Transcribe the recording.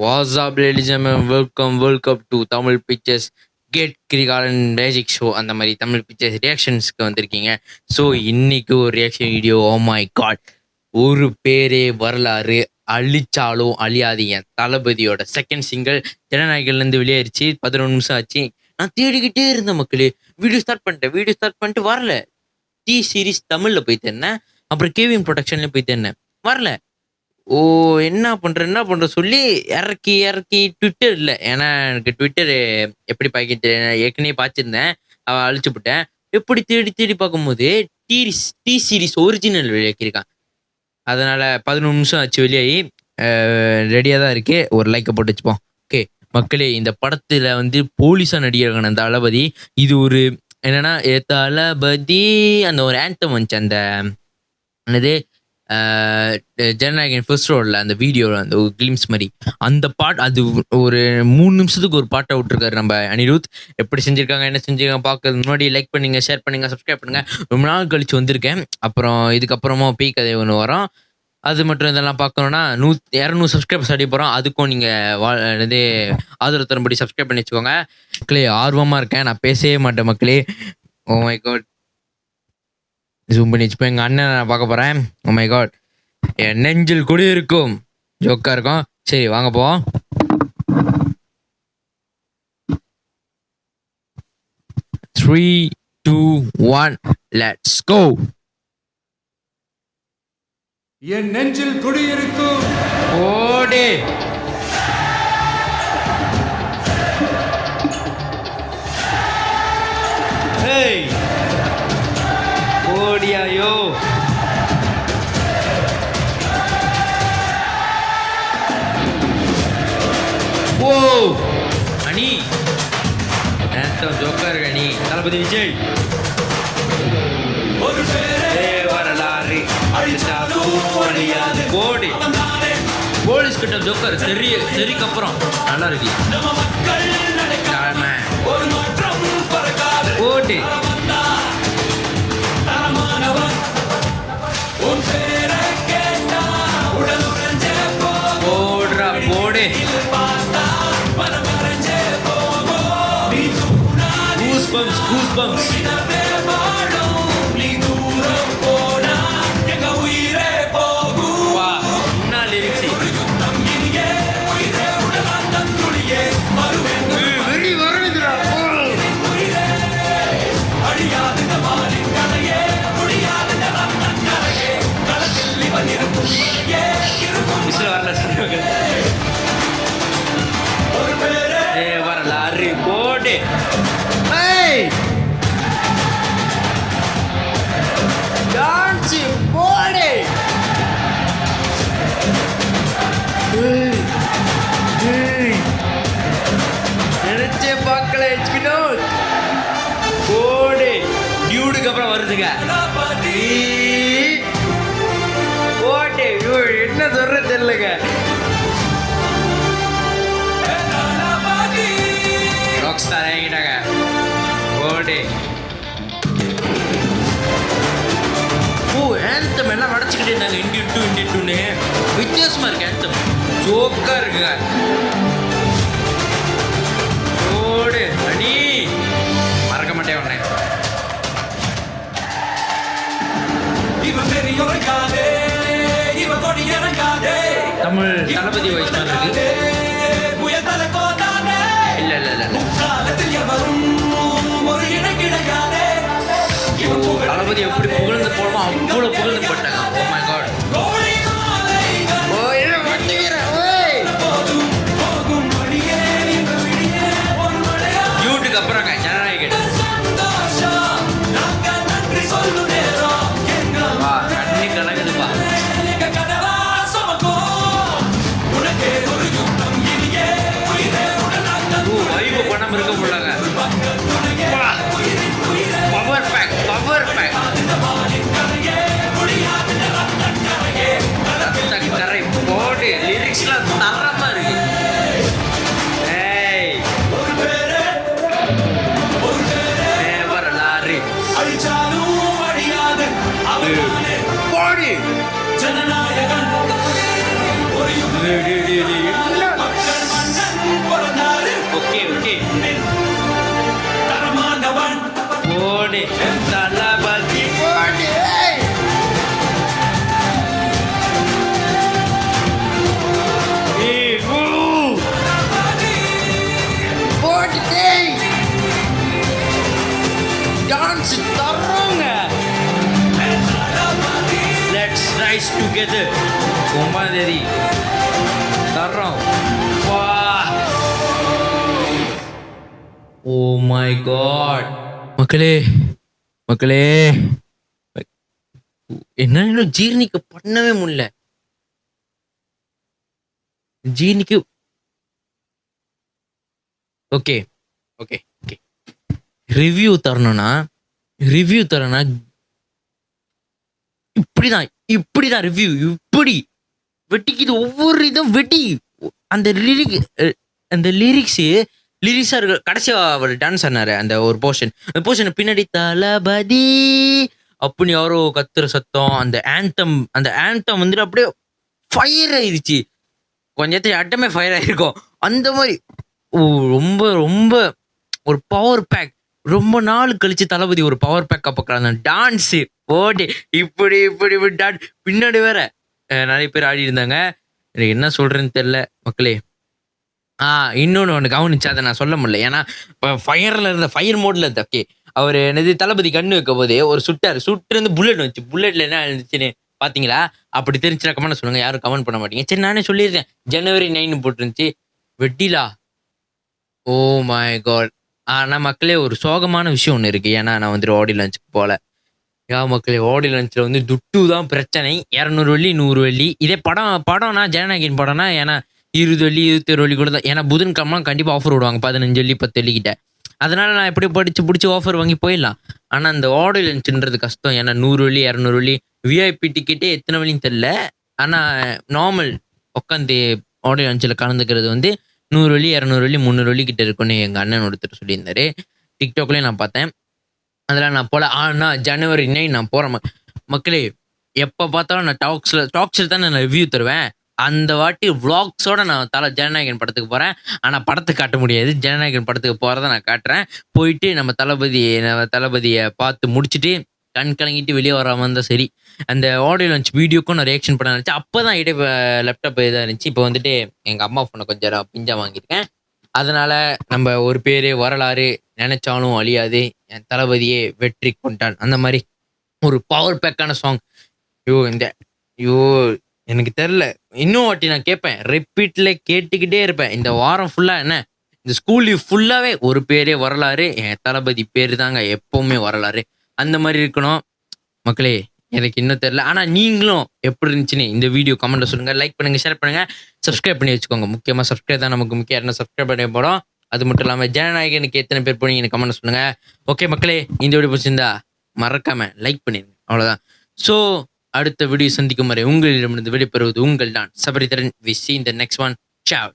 What's up, ladies and gentlemen? Welcome to Tamil Pictures Get Kirikalan magic show. அந்த மாதிரி Tamil pictures ரியாக்ஷன்ஸ்க்கு வந்திருக்கீங்க. So இன்னைக்கு ஒரு reaction video. Oh my god, ஒரு பேரே வரலாறு, அழிச்சாலும் அழியாதீங்க. தளபதியோட செகண்ட் சிங்கிள் ஜனநாயகன்லேருந்து வெளியேறிச்சு. 11 நிமிஷம் ஆச்சு. நான் தேடிக்கிட்டே இருந்தேன் மக்களே. வீடியோ ஸ்டார்ட் பண்ணிட்டு வரல. டி சீரிஸ் தமிழில் போய் தேடினேன். அப்புறம் கேவிஎம் ப்ரொடக்ஷன்லேயும் போய் தேடினேன், வரல. ஓ, என்ன பண்ற சொல்லி இறக்கி ட்விட்டர் இல்லை, ஏன்னா எனக்கு ட்விட்டர் எப்படி பாக்கிட்டு ஏற்கனவே பார்த்துருந்தேன், அழிச்சு விட்டேன். எப்படி தேடி பார்க்கும்போது டி சீரிஸ் ஒரிஜினல் வெளியாக்கியிருக்கான். அதனால 11 நிமிஷம் ஆச்சு வெளியாகி, ரெடியாக தான் இருக்கு. ஒரு லைக்கை போட்டு வச்சுப்போம். ஓகே மக்களே, இந்த படத்துல போலீஸா நடிகரான தளபதி. இது ஒரு என்னன்னா தளபதி அந்த ஒரு ஆந்தம் வந்துச்சு, அந்த என்னது ஜனநாயகன் ஃபர்ஸ்ட் ரோட்ல அந்த வீடியோவில் அந்த ஒரு கிளிம்ஸ் மாதிரி அந்த பாட்டு, அது ஒரு 3 நிமிஷத்துக்கு ஒரு பாட்டை விட்டுருக்காரு நம்ம அனிருத். எப்படி செஞ்சிருக்காங்க, என்ன செஞ்சிருக்காங்க பார்க்கறது முன்னாடி லைக் பண்ணுங்க, ஷேர் பண்ணுங்க, சப்ஸ்கிரைப் பண்ணுங்க. ரொம்ப நாள் கழிச்சு வந்திருக்கேன். அப்புறம் இதுக்கப்புறமா பேய் கதை ஒன்று வரும், அது மட்டும் இதெல்லாம் பார்க்கணுன்னா 200 சப்ஸ்கிரைபர்ஸ் அடி போகிறோம். அதுக்கும் நீங்கள் இது ஆதரவு தரும்படி சப்ஸ்கிரைப் பண்ணி வச்சுக்கோங்க மக்களே. ஆர்வமாக இருக்கேன், நான் பேசவே மாட்டேன் மக்களே. ஓ மை காட், ஜூம் பண்ணி வச்சுப்போம். எங்கள் அண்ணன் நான் பார்க்க போகிறேன். ஓ மை காட், என் நெஞ்சில் குடி இருக்கும் ஜோக்கா இருக்கும். சரி வாங்க போவோம். Three, 2, 1, let's go. என் நெஞ்சில் குடியிருக்கும் ஓடே. ஹேய் ஓடியாயோ. ஓ அணி ஜோக்கர் அணி தளபதி விஜய். வரலாறு கோடி போலீஸ் கிட்ட ஜோக்கர் சரிக்கு அப்புறம் நல்லா இருக்கு. கோடி Goosebumps. வரலாறு போடு. நினைச்சே பார்க்கல வினோத். போடு டியூடுக்கு அப்புறம் வருதுங்க. போடு என்ன சொல்ற தெரியலங்க. ராக்ஸ்டார் ஆகிட்டாங்க. போடு. ஓ ஆந்தம் எல்லாம் நடிச்சுக்கிட்டே இருந்தாங்க. இண்டியன் டூன்னு வித்தியாசமா இருக்கு. ஆந்தம் ஜோக்கா இருக்குங்க. ஓடு அடி, மறக்க மாட்டேன் உடனே. தமிழ் தளபதி வயசு இருக்கு. இல்ல தளபதி எப்படி புகழ்ந்து போடுமோ அவ்வளோ புகழ்ந்து போட்டாங்க. ஓ மை காட். யூட்டுக்கு அப்புறங்க ஜனநாயகன். கண்ணி கலங்குதுப்பா. வைப்பு பணம் இருக்க முடியலங்க. Power pack my god. மக்களே மக்களே, என்ன இன்னும் ஜீர்ணிக்க பண்ணவே முடியல. ஜீர்ணிக்கு ஓகே ஓகே ஓகே ரிவ்யூ தரணும்னா இப்படிதான் இப்படிதான் ரிவ்யூ. இப்படி வெட்டிக்குது ஒவ்வொரு இதும் வெட்டி. அந்த லிரிக்ஸா இருக்கு. கடைசியா அவர் டான்ஸ் ஆனாரு அந்த ஒரு போர்ஷன், அந்த போர்ஷன் பின்னாடி தளபதி அப்படின்னு யாரோ கத்துற சத்தம், அந்த ஆந்தம் வந்துட்டு அப்படியே ஃபயர் ஆயிருச்சு. கொஞ்சத்தை அட்டமே ஃபயர் ஆயிருக்கும் அந்த மாதிரி. ரொம்ப ரொம்ப ஒரு பவர் பேக். ரொம்ப நாள் கழிச்சு தளபதி ஒரு பவர் பேக்கா பார்க்கலாம். டான்ஸ் ஓடி இப்படி இப்படி டான்ஸ் பின்னாடி வேற நிறைய பேர் ஆடி இருந்தாங்க. எனக்கு என்ன சொல்றேன்னு தெரியல மக்களே. இன்னொன்று ஒன்று கவனிச்சு அதை நான் சொல்ல முடியல. ஏன்னா இப்போ ஃபயர் மோட்ல இருந்த ஓகே அவர் என்னது தளபதி கண்ணு வைக்கும் போதே ஒரு சுட்டு இருந்து புல்லட் வச்சு, புல்லட்ல என்ன இருந்துச்சுன்னு பாத்தீங்களா? அப்படி தெரிஞ்சுனா கமெண்ட் சொல்லுங்க. யாரும் கமெண்ட் பண்ண மாட்டீங்க. சரி நானே சொல்லியிருக்கேன். January 9 போட்டுருந்துச்சு. வெட்டிலா. Oh my god. ஆனா மக்களே ஒரு சோகமான விஷயம் ஒன்று இருக்கு. ஏன்னா நான் வந்துட்டு ஆடி லஞ்சுக்கு போல. மக்களே ஆடி லஞ்சில் வந்து துட்டு தான் பிரச்சனை. 200 வெள்ளி 100 வெள்ளி. இதே படம்னா ஜனநாயகன் படம்னா ஏன்னா 20 வெள்ளி 21 வெள்ளி கூட தான். ஏன்னா புதன்கிழமை கண்டிப்பாக ஆஃபர் விடுவாங்க 15 வெள்ளி 10 வெள்ளி கிட்ட. அதனால நான் எப்படி பிடிச்சி ஆஃபர் வாங்கி போயிடலாம். ஆனால் அந்த ஆடி லஞ்சுன்றது கஷ்டம். ஏன்னா 100 வெள்ளி 200 வெள்ளி. விஐபி டிக்கெட்டே எத்தனை வெள்ளின்னு தெரில. ஆனால் நார்மல் உட்காந்து ஆடி லஞ்சில் கலந்துக்கிறது வந்து 100 வெள்ளி 200 வெள்ளி 300 வெள்ளி கிட்ட இருக்குன்னு எங்கள் அண்ணன் ஒருத்தர் சொல்லியிருந்தாரு. டிக்டாக்லேயும் நான் பார்த்தேன். அதெல்லாம் நான் போல. ஆனால் January 9 நான் போகிறேன் மக்களே. எப்போ பார்த்தாலும் நான் டாக்ஸில் தானே நான் ரிவ்யூ தருவேன். அந்த வாட்டி விளாக்ஸோட நான் ஜனநாயகன் படத்துக்கு போகிறேன். ஆனால் படத்தை காட்ட முடியாது. ஜனநாயகன் படத்துக்கு போகிறத நான் காட்டுறேன். போயிட்டு நம்ம தளபதியை பார்த்து முடிச்சுட்டு கண் கலங்கிட்டு வெளியே வராமல் இருந்தால் சரி. அந்த ஆடியோ லான்ச் வீடியோக்கும் நான் ரியாக்ஷன் பண்ண நினச்சேன். அப்போ தான் லேப்டாப் இதாக இருந்துச்சு. இப்போ வந்துட்டு எங்கள் அம்மா ஃபோனை கொஞ்சம் பிஞ்சா வாங்கியிருக்கேன். அதனால நம்ம ஒரு பேர் வரலாறு நினைச்சாலும் அழியாது, என் தளபதியே வெற்றி கொண்டான், அந்த மாதிரி ஒரு பவர் பேக்கான சாங். எனக்கு தெரில. இன்னும் வாட்டி நான் கேட்பேன். ரிப்பீட்ல கேட்டுக்கிட்டே இருப்பேன் இந்த வாரம் ஃபுல்லா. என்ன இந்த ஸ்கூல் லீவ் ஃபுல்லாவே ஒரு பேரே வரலாறு, என் தளபதி பேரு தாங்க எப்பவுமே வரலாறு. அந்த மாதிரி இருக்கணும் மக்களே. எனக்கு இன்னும் தெரியல. ஆனா நீங்களும் எப்படி இருந்துச்சுன்னு இந்த வீடியோ கமெண்ட்ல சொல்லுங்க. லைக் பண்ணுங்க, ஷேர் பண்ணுங்க, சப்ஸ்கிரைப் பண்ணி வச்சுக்கோங்க. முக்கியமா சப்ஸ்கிரைப் தான் நமக்கு முக்கியம். என்ன சப்ஸ்கிரைப் பண்ண போறோம். அது மட்டும் இல்லாம ஜனநாயகனுக்கு எத்தனை பேர் போனீங்கன்னு கமெண்ட் சொல்லுங்க. ஓகே மக்களே, இந்த வீடியோ பிடிச்சிருந்தா மறக்காம லைக் பண்ணிருங்க. அவ்வளவுதான். ஸோ அடுத்த வீடியோ சந்திக்கும் வரை உங்களிடமிருந்து விடைபெறுவது உங்கள் தான் Sabaritharan. We see in the next one. Ciao.